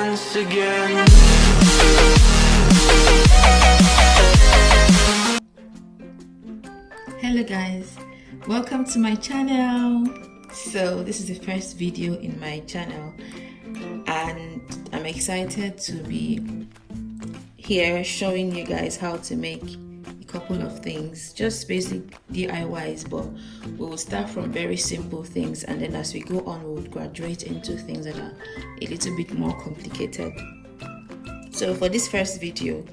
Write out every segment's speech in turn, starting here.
once again. Hello guys, welcome to my channel. So this is the first video in my channel and I'm excited to be here showing you guys how to make a couple of things, just basic DIYs, but we will start from very simple things and then as we go on we will graduate into things that are a little bit more complicated. So for this first video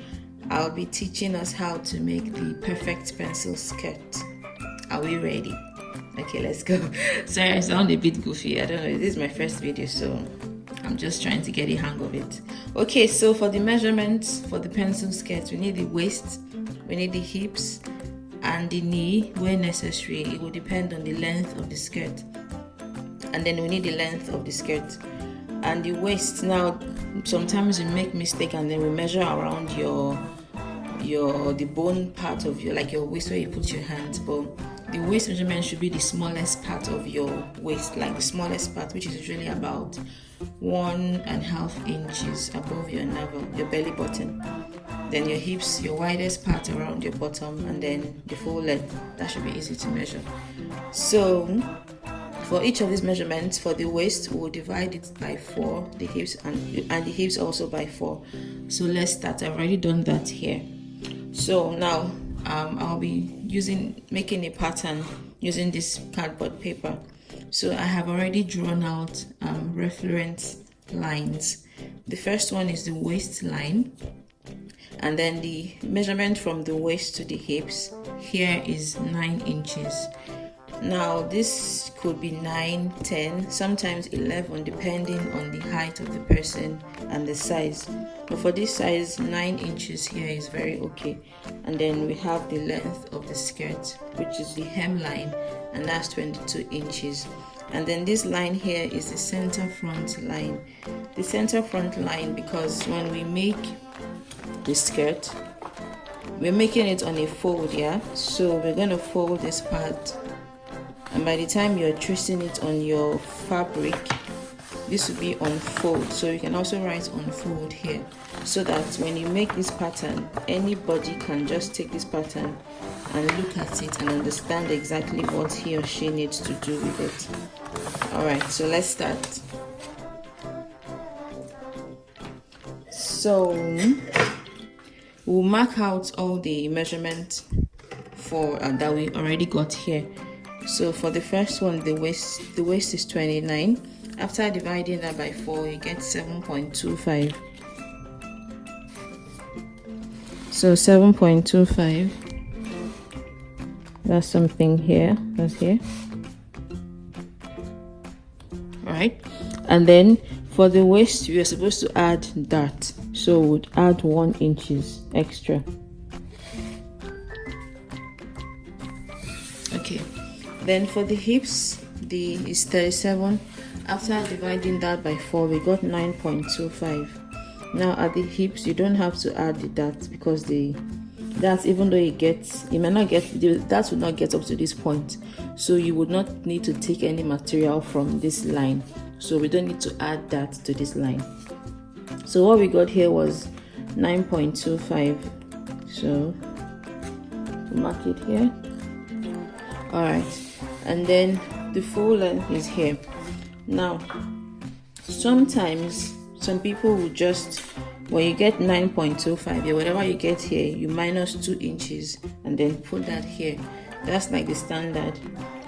I'll be teaching us how to make the perfect pencil skirt. Are we ready? Okay, let's go. Sorry, I sound a bit goofy. I don't know. This is my first video, so I'm just trying to get a hang of it. Okay, so for the measurements for the pencil skirt, we need the waist, we need the hips, and the knee where necessary. It will depend on the length of the skirt. And then we need the length of the skirt. And the waist, now sometimes we make mistake and then we measure around the bone part of your, like your waist where you put your hands, but the waist measurement should be the smallest part of your waist, like the smallest part, which is usually about 1.5 inches above your navel, your belly button. Then your hips, your widest part around your bottom, and then the full length. That should be easy to measure. So for each of these measurements, for the waist, we'll divide it by 4, the hips and the hips also by 4. So let's start. I've already done that here. So now I'll be making a pattern using this cardboard paper. So I have already drawn out reference lines. The first one is the waist line, and then the measurement from the waist to the hips here is 9 inches. Now this could be 9, 10, sometimes 11 depending on the height of the person and the size. But for this size, 9 inches here is very okay. And then we have the length of the skirt, which is the hemline, and that's 22 inches. And then this line here is the center front line. The center front line, because when we make the skirt, we're making it on a fold, yeah? So we're going to fold this part. And by the time you're tracing it on your fabric, this will be on fold. So you can also write on fold here, so that when you make this pattern, anybody can just take this pattern and look at it and understand exactly what he or she needs to do with it. Alright, so let's start. So we'll mark out all the measurements for that we already got here. So for the first one, the waist is 29. After dividing that by 4, you get 7.25. So 7.25. That's something here. That's here. Alright. And then for the waist, we are supposed to add that. So we would add 1 inches extra. Okay. Then for the hips, is 37. After dividing that by 4, we got 9.25. Now at the hips, you don't have to add the that, because that, even though it may not get, that would not get up to this point. So you would not need to take any material from this line. So we don't need to add that to this line. So what we got here was 9.25. So mark it here. Alright. And then the full length is here. Now sometimes some people will just, when you get 9.25, whatever you get here, you minus 2 inches and then put that here. That's like the standard.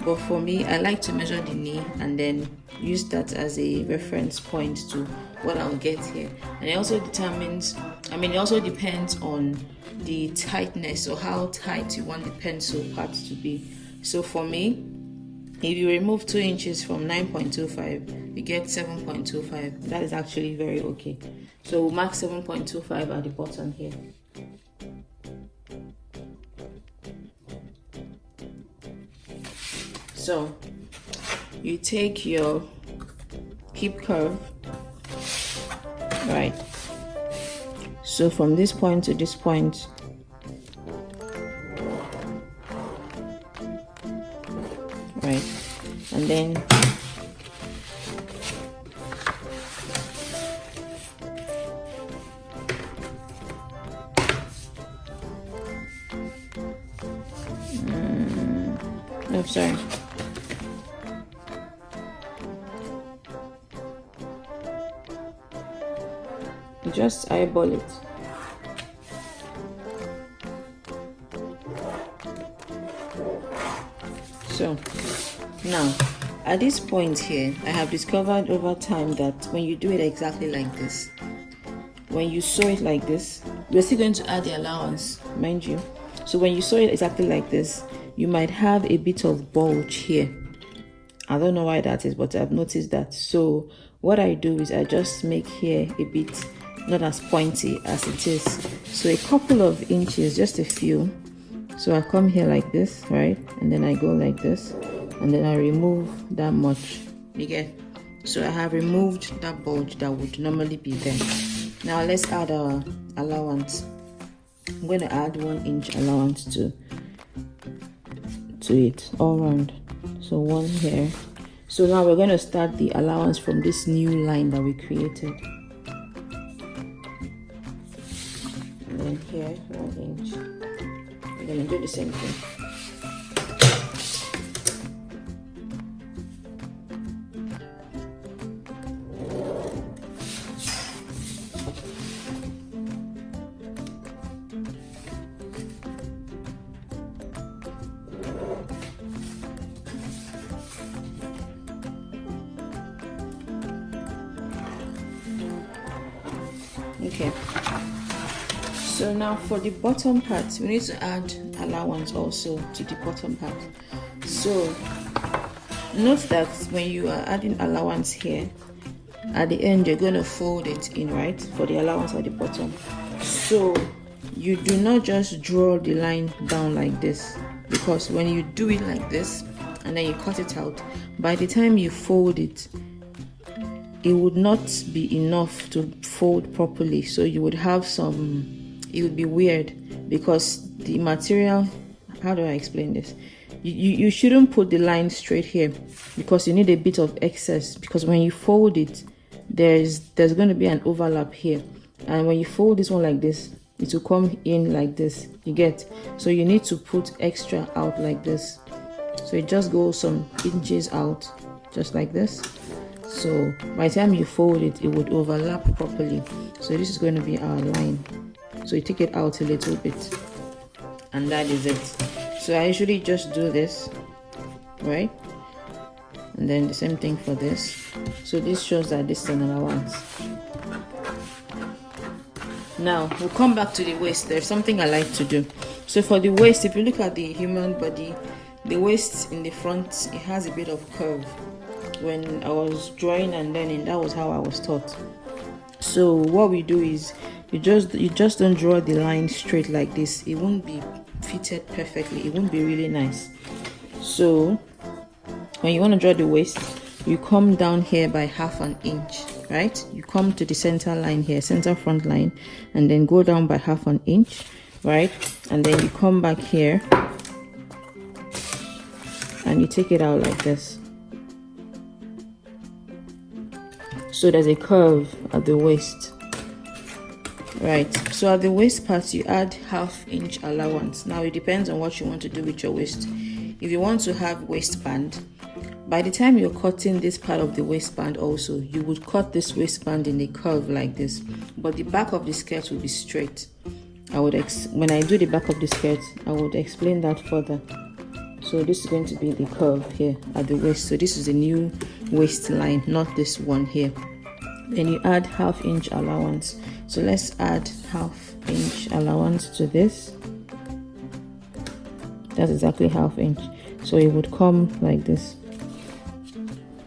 But for me, I like to measure the knee and then use that as a reference point to what I'll get here. And it also determines, it also depends on the tightness, or how tight you want the pencil part to be. So for me, if you remove 2 inches from 9.25, you get 7.25. That is actually very okay. So we'll mark 7.25 at the bottom here. So you take your hip curve, right? So from this point to this point, right? And then Oh, sorry. You just eyeball it. So now at this point here, I have discovered over time that when you do it exactly like this, when you sew it like this, we're still going to add the allowance, mind you. So when you sew it exactly like this, you might have a bit of bulge here. I don't know why that is, but I've noticed that. So what I do is I just make here a bit not as pointy as it is. So a couple of inches, just a few. So I come here like this, right? And then I go like this, and then I remove that much. You get? So I have removed that bulge that would normally be there. Now let's add our allowance. I'm going to add 1 inch allowance to it all around. So 1 here. So now we're going to start the allowance from this new line that we created. And then here 1 inch. We're going to do the same thing. Okay, so now for the bottom part, we need to add allowance also to the bottom part. So note that when you are adding allowance here, at the end you're going to fold it in, right, for the allowance at the bottom. So you do not just draw the line down like this, because when you do it like this and then you cut it out, by the time you fold it, it would not be enough to fold properly. So you would have some, it would be weird, because the material, how do I explain this? You shouldn't put the line straight here, because you need a bit of excess, because when you fold it, there's going to be an overlap here, and when you fold this one like this, it will come in like this, you get? So you need to put extra out like this. So it just goes some inches out, just like this. So by the time you fold it, it would overlap properly. So this is going to be our line. So you take it out a little bit, and that is it. So I usually just do this, right? And then the same thing for this. So this shows that this is an allowance. Now we'll come back to the waist. There's something I like to do. So for the waist, if you look at the human body, the waist in the front, it has a bit of curve. When I was drawing and learning, that was how I was taught. So what we do is you just don't draw the line straight like this. It won't be fitted perfectly. It won't be really nice. So when you want to draw the waist, you come down here by ½ an inch, right? You come to the center line here, center front line, and then go down by ½ an inch, right? And then you come back here and you take it out like this. So there's a curve at the waist, right? So at the waist part, you add ½ inch allowance. Now it depends on what you want to do with your waist. If you want to have waistband, by the time you're cutting this part of the waistband also, you would cut this waistband in a curve like this, but the back of the skirt will be straight. When I do the back of the skirt, I would explain that further. So this is going to be the curve here at the waist. So this is a new waistline, not this one here. Then you add ½ inch allowance. So let's add ½ inch allowance to this. That's exactly ½ inch. So it would come like this.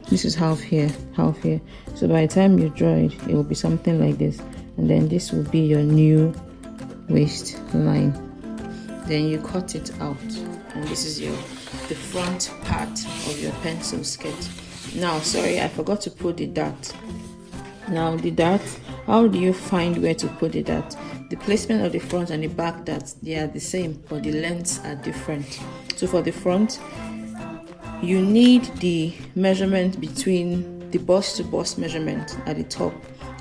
This is half here, half here. So by the time you draw it, it will be something like this. And then this will be your new waistline. Then you cut it out, and this is the front part of your pencil skirt. Now sorry, I forgot to put the dart. Now the dart, how do you find where to put the dart? The placement of the front and the back darts, they are the same, but the lengths are different. So for the front, you need the measurement between the bust to bust measurement at the top.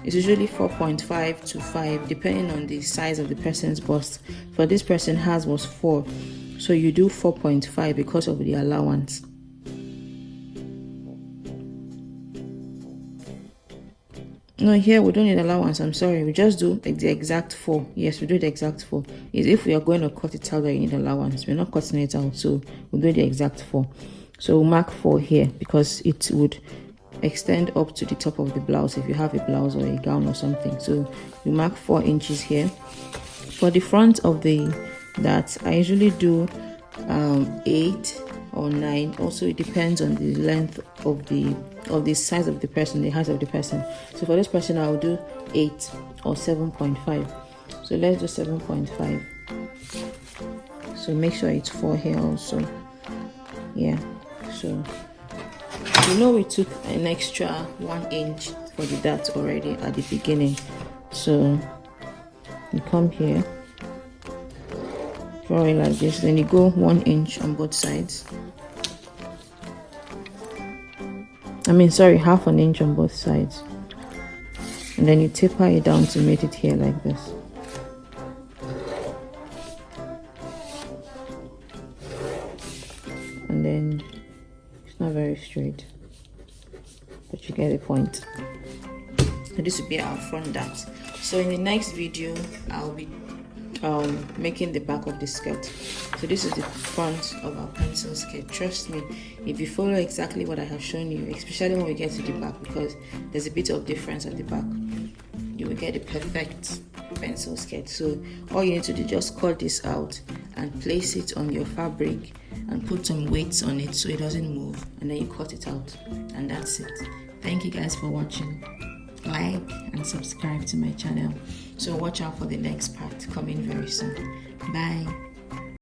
It's usually 4.5 to 5, depending on the size of the person's bust. For this person, hers was 4. So you do 4.5 because of the allowance. No, here we don't need allowance. I'm sorry. We just do the exact 4. Yes, we do the exact 4. If we are going to cut it out, that you need allowance. We're not cutting it out, so we'll do the exact 4. So we'll mark 4 here because it would extend up to the top of the blouse if you have a blouse or a gown or something. So we mark 4 inches here. For the front of that, I usually do 8 or 9. Also, it depends on the length of the size of the person, the height of the person. So for this person, I'll do 8 or 7.5. So let's do 7.5. So make sure it's 4 here also. Yeah. So we took an extra 1 inch for the dart already at the beginning. So you come here, draw it like this, then you go 1 inch on both sides. Half an inch on both sides, and then you taper it down to make it here like this. And then it's not very straight, but you get the point. So this will be our front dart. So in the next video, I'll be making the back of the skirt. So this is the front of our pencil skirt. Trust me, if you follow exactly what I have shown you, especially when we get to the back, because there's a bit of difference at the back, you will get the perfect pencil skirt. So all you need to do, just cut this out and place it on your fabric and put some weights on it so it doesn't move, and then you cut it out, and that's it. Thank you guys for watching. Like and subscribe to my channel. So watch out for the next part coming very soon. Bye.